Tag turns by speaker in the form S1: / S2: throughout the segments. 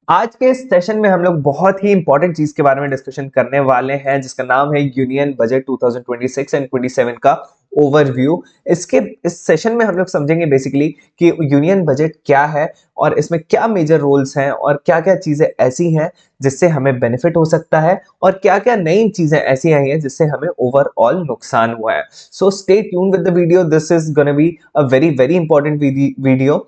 S1: आज के इस सेशन में हम लोग बहुत ही इंपॉर्टेंट चीज के बारे में डिस्कशन करने वाले हैं जिसका नाम है यूनियन बजट 2026 एंड 27 का ओवरव्यू। इसके इस सेशन में हम लोग समझेंगे बेसिकली कि यूनियन बजट क्या है और इसमें क्या मेजर रोल्स हैं और क्या क्या चीजें ऐसी हैं जिससे हमें बेनिफिट हो सकता है और क्या क्या नई चीजें ऐसी आई हैं जिससे हमें ओवरऑल नुकसान हुआ है। So stay tune with the video, this is gonna be a very very important video.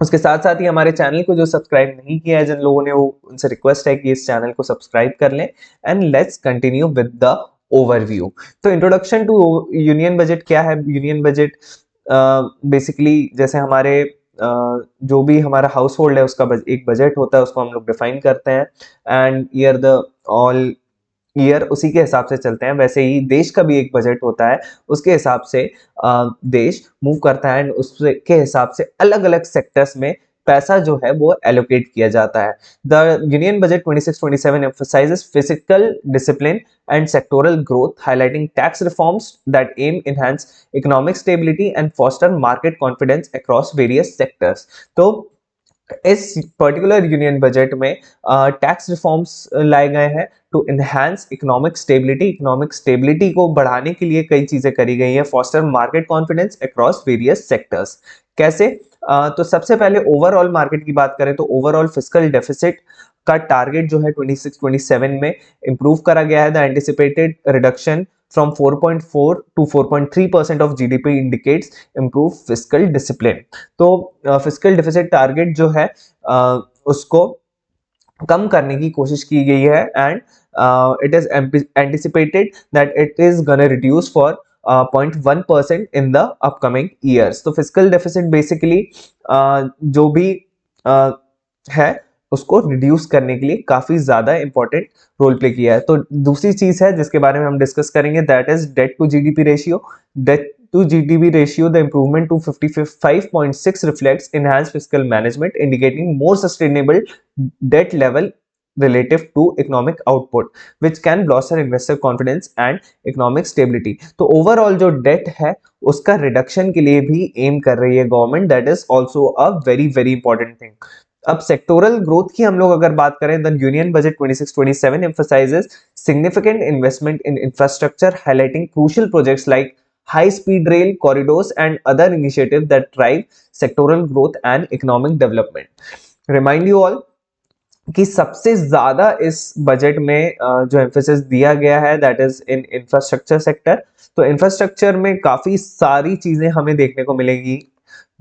S1: उसके साथ साथ ही हमारे चैनल को जो सब्सक्राइब नहीं किया है जिन लोगों ने, वो उनसे रिक्वेस्ट है कि इस चैनल को सब्सक्राइब कर लें। And let's continue with the overview. तो इंट्रोडक्शन टू यूनियन बजट क्या है। यूनियन बजट बेसिकली जैसे हमारे जो भी हमारा हाउस होल्ड है उसका एक बजट होता है, उसको हम लोग डिफाइन करते हैं and year the all year उसी के हिसाब से चलते हैं। वैसे ही देश का भी एक बजट होता है, उसके हिसाब से देश मूव करता है एंड उसके हिसाब से अलग अलग सेक्टर्स में पैसा जो है वो एलोकेट किया जाता है। The union budget 26-27 emphasizes fiscal discipline and sectoral growth, highlighting tax reforms that aim enhance economic stability and foster market confidence across various sectors। तो इस पर्टिकुलर यूनियन बजट में टैक्स रिफॉर्म्स लाए गए हैं टू इनहेंस इकोनॉमिक स्टेबिलिटी को बढ़ाने के लिए कई चीजें करी गई हैं। Foster market confidence across various sectors. कैसे? तो सबसे पहले ओवरऑल मार्केट की बात करें तो ओवरऑल फिस्कल डेफिसिट का टारगेट जो है 26-27 में इंप्रूव करा गया है। The anticipated reduction from 4.4 to 4.3% of GDP indicates improved fiscal discipline। तो फिस्कल डेफिसिट टारगेट जो है उसको कम करने की कोशिश की गई है and it is anticipated that it is gonna reduce for 0.1% in the upcoming years. तो फिस्कल डेफिसिट बेसिकली जो भी है उसको रिड्यूस करने के लिए काफी ज्यादा इंपॉर्टेंट रोल प्ले किया है। तो दूसरी चीज है जिसके बारे में हम डिस्कस करेंगे, that is debt to GDP ratio. Debt to GDP ratio, the improvement to 55.6 reflects enhanced fiscal management, indicating more sustainable debt level relative to economic output, which can bolster investor confidence and economic stability। तो overall जो debt है उसका reduction के लिए भी aim कर रही है government, that is also a very very important thing। अब सेक्टोरल ग्रोथ की हम लोग अगर बात करें, the union budget 26-27 emphasizes significant investment in infrastructure, highlighting crucial projects like high-speed rail corridors and other initiatives that drive sectoral growth and economic development। Remind you all कि सबसे ज्यादा इस बजट में जो एम्फेसिस दिया गया है that is in infrastructure sector. तो इंफ्रास्ट्रक्चर में काफी सारी चीजें हमें देखने को मिलेगी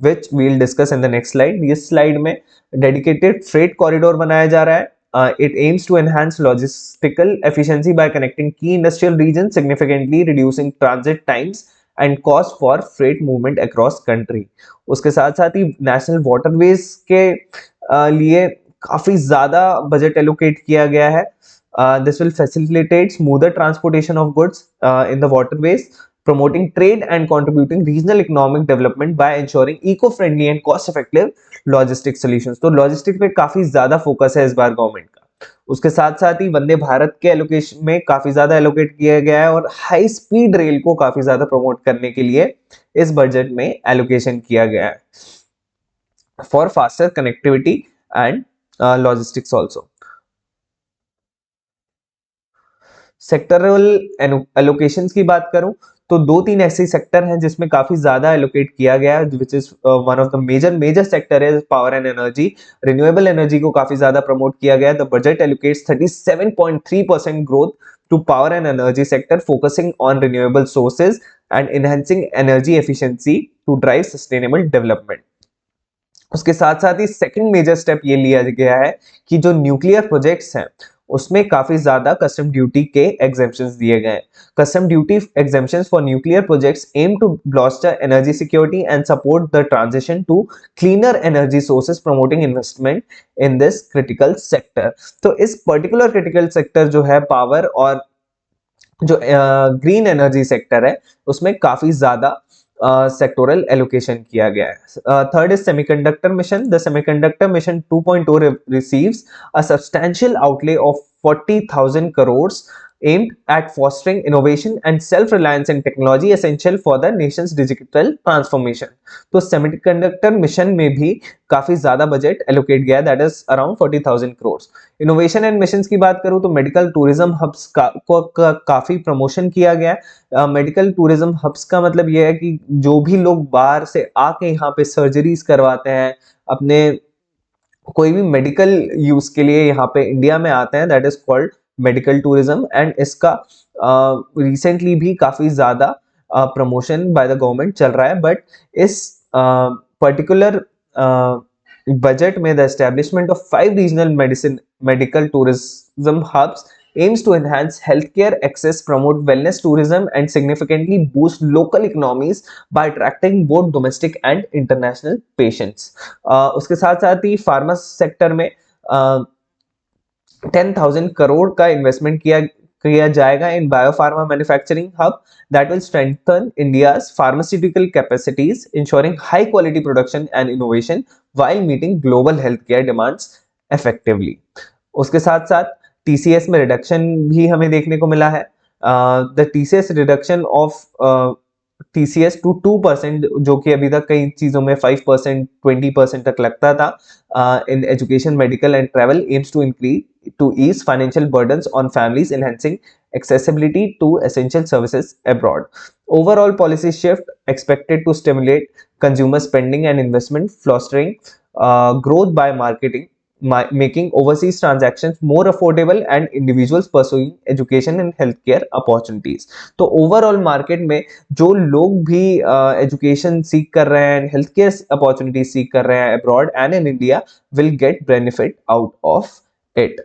S1: which we'll discuss in the next slide. इस स्लाइड में डेडिकेटेड फ्रेट कॉरिडोर बनाया जा रहा है। It aims to enhance logistical efficiency by connecting key industrial regions, significantly reducing transit times and cost for freight movement across country। उसके साथ साथ ही national waterways के लिए काफी ज्यादा बजट एलोकेट किया गया है। This will facilitate smoother transportation of goods in the waterways, promoting trade and contributing regional economic development by ensuring eco-friendly and cost-effective logistic solutions। तो लॉजिस्टिक पे काफी ज्यादा फोकस है इस बार गवर्नमेंट का। उसके साथ साथ ही वंदे भारत के एलोकेशन में काफी ज्यादा एलोकेट किया गया है और हाई स्पीड रेल को काफी ज्यादा प्रमोट करने के लिए इस बजट में एलोकेशन किया गया है for faster connectivity and logistics also. Sectoral allocations की बात करूं तो दो तीन ऐसे सेक्टर हैं जिसमें काफी ज्यादा एलोकेट किया गया है, which is one of the major sector है power and energy. Renewable energy को काफी ज्यादा प्रमोट किया गया है। The budget allocates 37.3% growth to power and energy sector, focusing on renewable sources and enhancing energy efficiency to drive sustainable development. उसके साथ साथ ही सेकंड मेजर स्टेप ये लिया गया है कि जो न्यूक्लियर प्रोजेक्ट्स हैं उसमें काफी ज्यादा कस्टम ड्यूटी के एग्जेम्पशंस दिए गए हैं। Custom duty exemptions for nuclear projects aim to bolster energy security and support the transition to cleaner energy sources, promoting investment in this critical sector. तो इस पर्टिकुलर क्रिटिकल सेक्टर जो है power और जो ग्रीन एनर्जी सेक्टर है उसमें काफी ज्यादा सेक्टोरल एलोकेशन किया गया है। Third is semiconductor mission. The semiconductor mission 2.0 receives a substantial outlay of 40,000 crores aimed at fostering innovation and self-reliance in technology essential for the nation's digital transformation. तो semiconductor mission में भी काफी ज्यादा budget allocate गया, that is around 40,000 crore. Innovation and missions की बात करूं तो मेडिकल टूरिज्म हब्स को काफी प्रमोशन किया गया। मेडिकल टूरिज्म हब्स का मतलब यह है कि जो भी लोग बाहर से आके यहाँ पे सर्जरीज करवाते हैं, अपने कोई भी मेडिकल यूज के लिए यहाँ पे इंडिया में आते हैं, that is called medical tourism. And इसका रिसेंटली भी काफी ज्यादा प्रमोशन बाय द गवर्नमेंट चल रहा है। बट इस पर्टिकुलर बजट में the establishment of 5 regional medicine medical tourism hubs aims to enhance healthcare access, promote wellness tourism, and significantly boost local economies by attracting both domestic and international patients. उसके साथ साथ ही pharma sector में 10,000 करोड़ का investment किया जाएगा in biopharma manufacturing hub that will strengthen India's pharmaceutical capacities, ensuring high quality production and innovation while meeting global healthcare demands effectively. उसके साथ साथ TCS में रिडक्शन भी हमें देखने को मिला है। The TCS reduction of TCS to 2%, जो कि अभी तक कई चीजों में 5%, 20% तक लगता था। In education, medical and travel aims to increase to ease financial burdens on families, enhancing accessibility to essential services abroad. Overall policy shift expected to stimulate consumer spending and investment, fostering growth by making overseas transactions more affordable and individuals pursuing education and healthcare opportunities. तो overall market में जो लोग भी education सीख कर रहे हैं, healthcare opportunities सीख कर रहे हैं abroad and in India will get benefit out of it.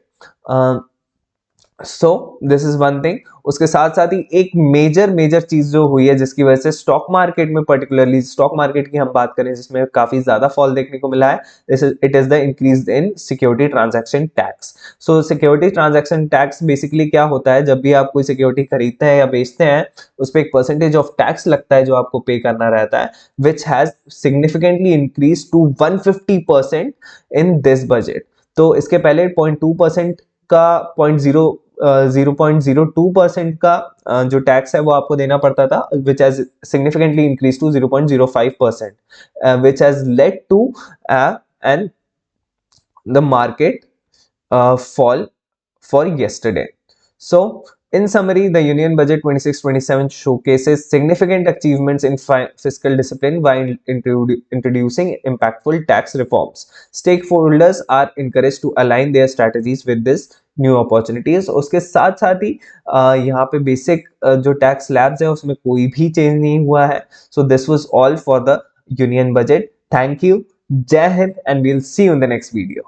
S1: So this is one thing. उसके साथ साथ ही एक मेजर चीज जो हुई है जिसकी वजह से स्टॉक मार्केट में, पर्टिकुलरली स्टॉक मार्केट की हम बात करें जिसमें काफी ज्यादा फॉल देखने को मिला है, it is the increase in security transaction tax. So security transaction tax basically क्या होता है, जब भी आप कोई सिक्योरिटी खरीदते हैं या बेचते हैं उस पर एक परसेंटेज ऑफ टैक्स लगता है जो आपको पे करना रहता है, which has significantly increase to 150% in this budget. तो इसके पहले 0.2% का 0.02% का जो टैक्स है वो आपको देना पड़ता था, which has significantly increase to 0.05%, which has led to and the market fall for yesterday. So in summary, the Union Budget 26-27 showcases significant achievements in fiscal discipline while introducing impactful tax reforms. Stakeholders are encouraged to align their strategies with this new opportunities. उसके साथ साथ ही यहाँ पे basic जो tax slabs है उसमें कोई भी चेंज नहीं हुआ है। So this was all for the Union Budget. Thank you. Jai Hind, and we'll see you in the next video.